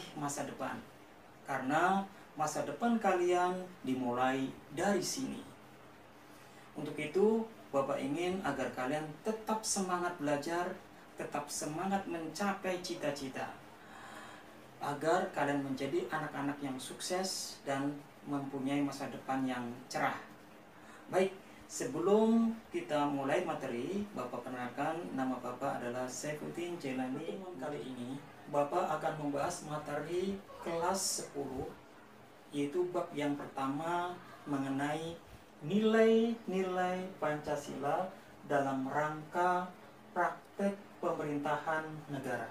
meraih masa depan. Karena masa depan kalian dimulai dari sini. Untuk itu, Bapak ingin agar kalian tetap semangat belajar, tetap semangat mencapai cita-cita, agar kalian menjadi anak-anak yang sukses dan mempunyai masa depan yang cerah. Baik, sebelum kita mulai materi, Bapak kenalkan, nama Bapak adalah Saifuddin Jailani. Kali ini Bapak akan membahas materi kelas 10, yaitu bab yang pertama mengenai nilai-nilai Pancasila dalam rangka praktek pemerintahan negara.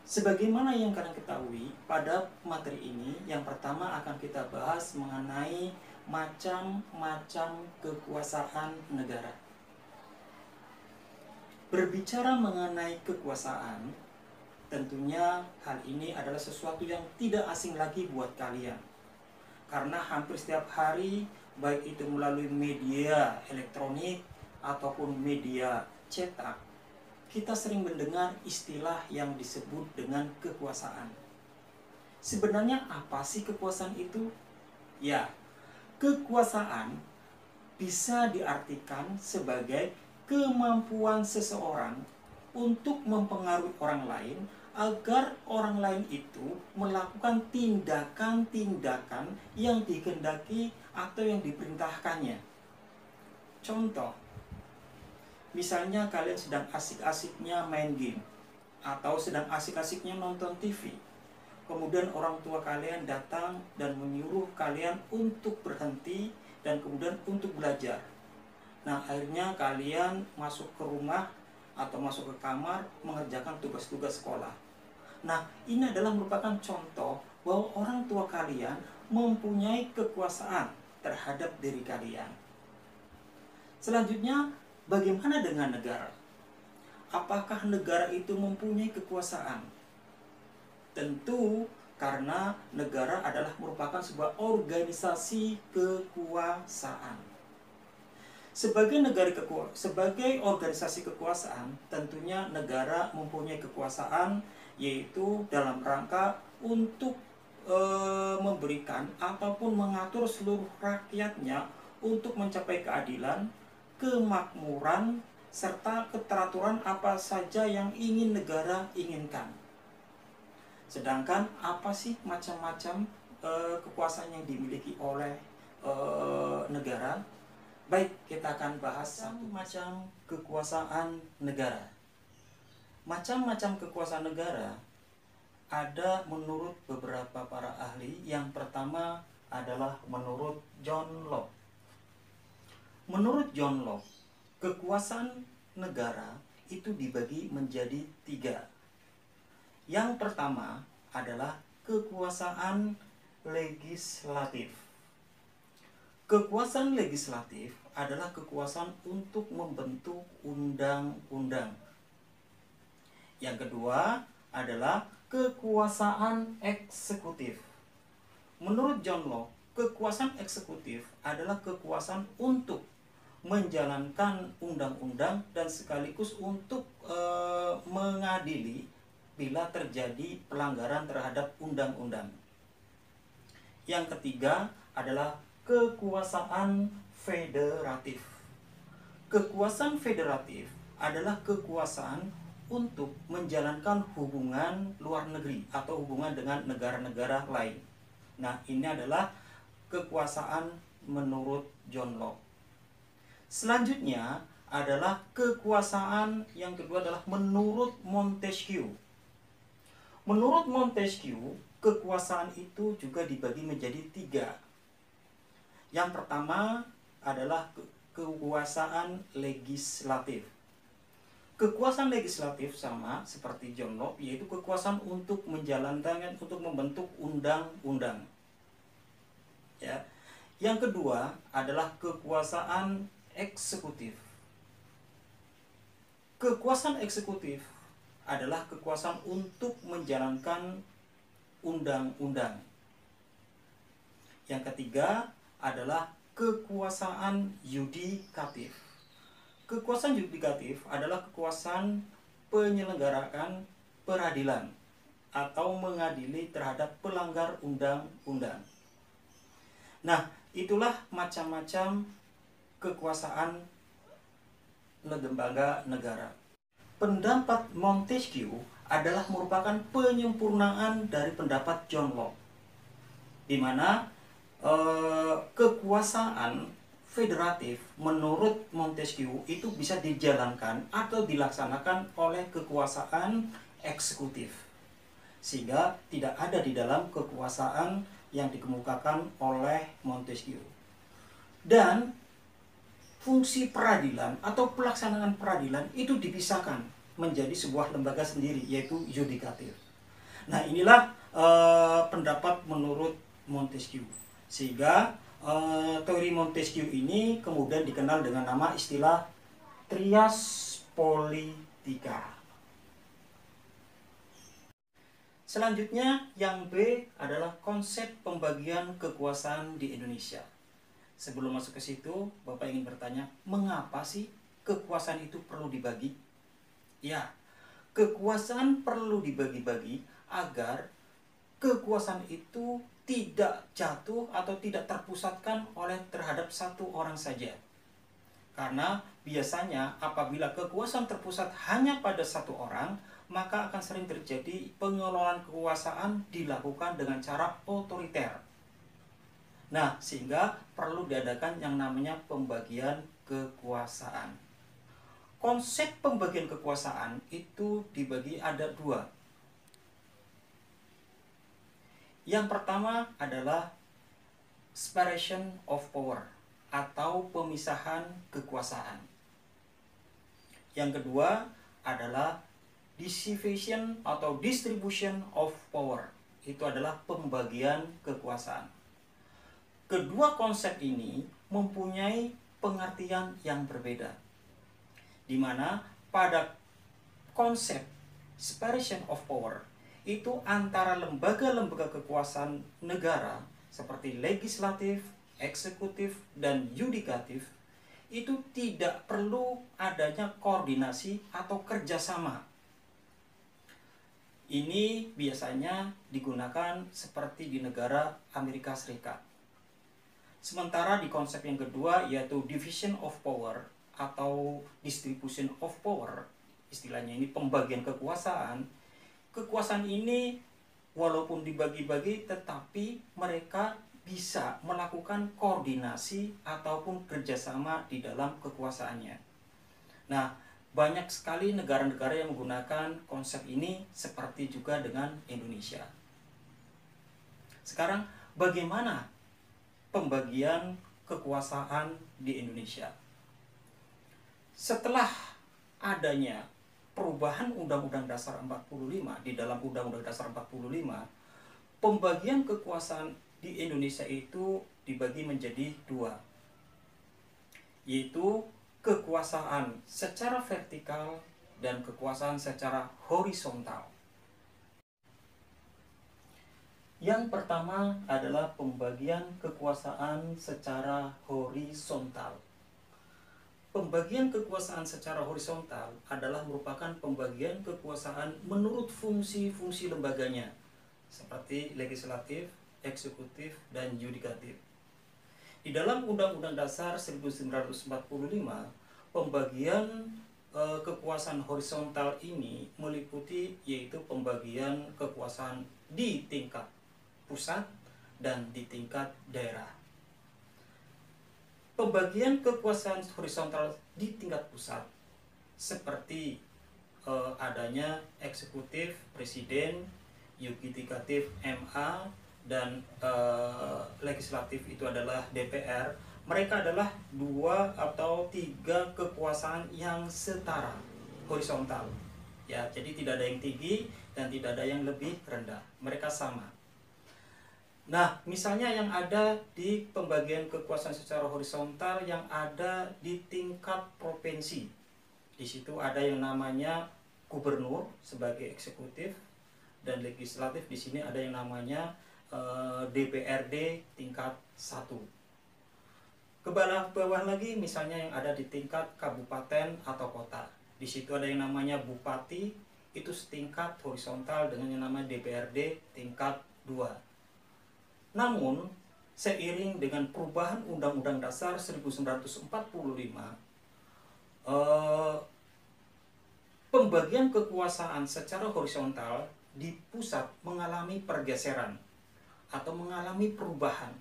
Sebagaimana yang kalian ketahui, pada materi ini yang pertama akan kita bahas mengenai macam-macam kekuasaan negara. Berbicara mengenai kekuasaan, tentunya hal ini adalah sesuatu yang tidak asing lagi buat kalian. Karena hampir setiap hari, baik itu melalui media elektronik ataupun media cetak, kita sering mendengar istilah yang disebut dengan kekuasaan. Sebenarnya apa sih kekuasaan itu? Ya, kekuasaan bisa diartikan sebagai kemampuan seseorang untuk mempengaruhi orang lain agar orang lain itu melakukan tindakan-tindakan yang dikehendaki atau yang diperintahkannya. Contoh, misalnya kalian sedang asik-asiknya main game atau sedang asik-asiknya nonton TV. Kemudian orang tua kalian datang dan menyuruh kalian untuk berhenti dan kemudian untuk belajar. Nah, akhirnya kalian masuk ke rumah atau masuk ke kamar mengerjakan tugas-tugas sekolah. Nah, ini adalah merupakan contoh bahwa orang tua kalian mempunyai kekuasaan terhadap diri kalian. Selanjutnya, bagaimana dengan negara? Apakah negara itu mempunyai kekuasaan? Tentu, karena negara adalah merupakan sebuah organisasi kekuasaan. Sebagai organisasi kekuasaan, tentunya negara mempunyai kekuasaan, yaitu dalam rangka untuk memberikan ataupun mengatur seluruh rakyatnya untuk mencapai keadilan, kemakmuran, serta keteraturan apa saja yang ingin negara inginkan. Sedangkan apa sih macam-macam kekuasaan yang dimiliki oleh negara? Baik, kita akan bahas satu macam kekuasaan negara. Macam-macam kekuasaan negara ada menurut beberapa para ahli. Yang pertama adalah menurut John Locke. Menurut John Locke, kekuasaan negara itu dibagi menjadi 3. Yang pertama adalah kekuasaan legislatif. Kekuasaan legislatif adalah kekuasaan untuk membentuk undang-undang. Yang kedua adalah kekuasaan eksekutif. Menurut John Locke, kekuasaan eksekutif adalah kekuasaan untuk menjalankan undang-undang dan sekaligus untuk mengadili bila terjadi pelanggaran terhadap undang-undang. Yang ketiga adalah kekuasaan federatif. Kekuasaan federatif adalah kekuasaan untuk menjalankan hubungan luar negeri atau hubungan dengan negara-negara lain. Nah, ini adalah kekuasaan menurut John Locke. Selanjutnya adalah kekuasaan yang kedua adalah menurut Montesquieu. Menurut Montesquieu, kekuasaan itu juga dibagi menjadi 3. Yang pertama adalah kekuasaan legislatif. Kekuasaan legislatif sama seperti John Locke, yaitu kekuasaan untuk menjalankan, untuk membentuk undang-undang. Ya. Yang kedua adalah kekuasaan eksekutif. Kekuasaan eksekutif adalah kekuasaan untuk menjalankan undang-undang. Yang ketiga adalah kekuasaan yudikatif. Kekuasaan yudikatif adalah kekuasaan penyelenggaraan peradilan atau mengadili terhadap pelanggar undang-undang. Nah, itulah macam-macam kekuasaan lembaga negara. Pendapat Montesquieu adalah merupakan penyempurnaan dari pendapat John Locke, di mana kekuasaan federatif menurut Montesquieu itu bisa dijalankan atau dilaksanakan oleh kekuasaan eksekutif, sehingga tidak ada di dalam kekuasaan yang dikemukakan oleh Montesquieu. Dan fungsi peradilan atau pelaksanaan peradilan itu dipisahkan menjadi sebuah lembaga sendiri, yaitu yudikatif. Nah, inilah pendapat menurut Montesquieu. Sehingga teori Montesquieu ini kemudian dikenal dengan nama istilah trias politica. Selanjutnya, yang B adalah konsep pembagian kekuasaan di Indonesia. Sebelum masuk ke situ, Bapak ingin bertanya, mengapa sih kekuasaan itu perlu dibagi? Ya, kekuasaan perlu dibagi-bagi agar kekuasaan itu tidak jatuh atau tidak terpusatkan terhadap satu orang saja. Karena biasanya apabila kekuasaan terpusat hanya pada satu orang, maka akan sering terjadi pengelolaan kekuasaan dilakukan dengan cara otoriter. Nah, sehingga perlu diadakan yang namanya pembagian kekuasaan. Konsep pembagian kekuasaan itu dibagi ada dua. Yang pertama adalah separation of power atau pemisahan kekuasaan. Yang kedua adalah distribution atau distribution of power. Itu adalah pembagian kekuasaan. Kedua konsep ini mempunyai pengertian yang berbeda, di mana pada konsep separation of power itu antara lembaga-lembaga kekuasaan negara seperti legislatif, eksekutif, dan yudikatif itu tidak perlu adanya koordinasi atau kerjasama. Ini biasanya digunakan seperti di negara Amerika Serikat. Sementara di konsep yang kedua, yaitu division of power atau distribution of power, istilahnya ini pembagian kekuasaan. Kekuasaan ini walaupun dibagi-bagi, tetapi mereka bisa melakukan koordinasi ataupun kerjasama di dalam kekuasaannya. Nah, banyak sekali negara-negara yang menggunakan konsep ini, seperti juga dengan Indonesia. Sekarang, bagaimana pembagian kekuasaan di Indonesia? Setelah adanya perubahan Undang-Undang Dasar 45, di dalam Undang-Undang Dasar 45, pembagian kekuasaan di Indonesia itu dibagi menjadi dua, yaitu kekuasaan secara vertikal dan kekuasaan secara horizontal. Yang pertama adalah pembagian kekuasaan secara horizontal. Pembagian kekuasaan secara horizontal adalah merupakan pembagian kekuasaan menurut fungsi-fungsi lembaganya, seperti legislatif, eksekutif, dan yudikatif. Di dalam Undang-Undang Dasar 1945, pembagian kekuasaan horizontal ini meliputi yaitu pembagian kekuasaan di tingkat pusat dan di tingkat daerah. Pembagian kekuasaan horizontal di tingkat pusat seperti adanya eksekutif presiden, yudikatif MA, dan legislatif itu adalah DPR. Mereka adalah dua atau tiga kekuasaan yang setara horizontal. Ya, jadi tidak ada yang tinggi dan tidak ada yang lebih rendah. Mereka sama. Nah, misalnya yang ada di pembagian kekuasaan secara horizontal yang ada di tingkat provinsi. Di situ ada yang namanya gubernur sebagai eksekutif, dan legislatif di sini ada yang namanya DPRD tingkat 1. Ke bawah lagi misalnya yang ada di tingkat kabupaten atau kota. Di situ ada yang namanya bupati, itu setingkat horizontal dengan yang namanya DPRD tingkat 2. Namun, seiring dengan perubahan Undang-Undang Dasar 1945, pembagian kekuasaan secara horizontal di pusat mengalami pergeseran atau mengalami perubahan.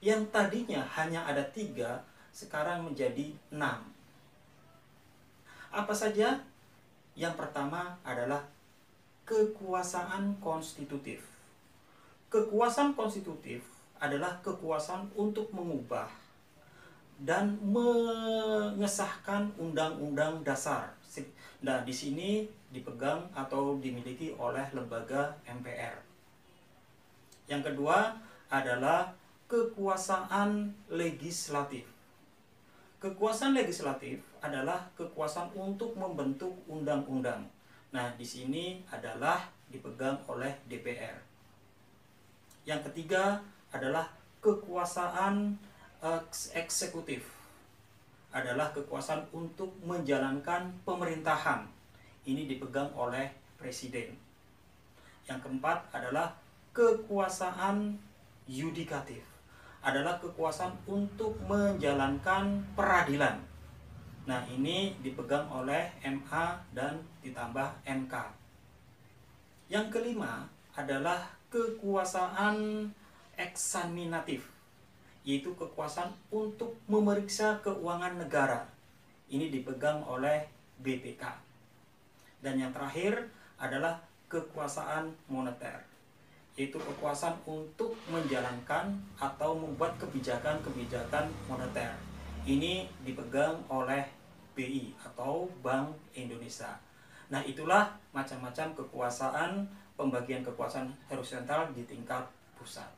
Yang tadinya hanya ada 3, sekarang menjadi 6. Apa saja? Yang pertama adalah kekuasaan konstitutif. Kekuasaan konstitutif adalah kekuasaan untuk mengubah dan mengesahkan undang-undang dasar. Nah, di sini dipegang atau dimiliki oleh lembaga MPR. Yang kedua adalah kekuasaan legislatif. Kekuasaan legislatif adalah kekuasaan untuk membentuk undang-undang. Nah, di sini adalah dipegang oleh DPR. Yang ketiga adalah kekuasaan eksekutif. Adalah kekuasaan untuk menjalankan pemerintahan. Ini dipegang oleh presiden. Yang keempat adalah kekuasaan yudikatif. Adalah kekuasaan untuk menjalankan peradilan. Nah, ini dipegang oleh MA dan ditambah MK. Yang kelima adalah kekuasaan eksaminatif, yaitu kekuasaan untuk memeriksa keuangan negara. Ini dipegang oleh BPK. Dan yang terakhir adalah kekuasaan moneter, yaitu kekuasaan untuk menjalankan atau membuat kebijakan-kebijakan moneter. Ini dipegang oleh BI atau Bank Indonesia. Nah, itulah macam-macam kekuasaan, pembagian kekuasaan horizontal di tingkat pusat.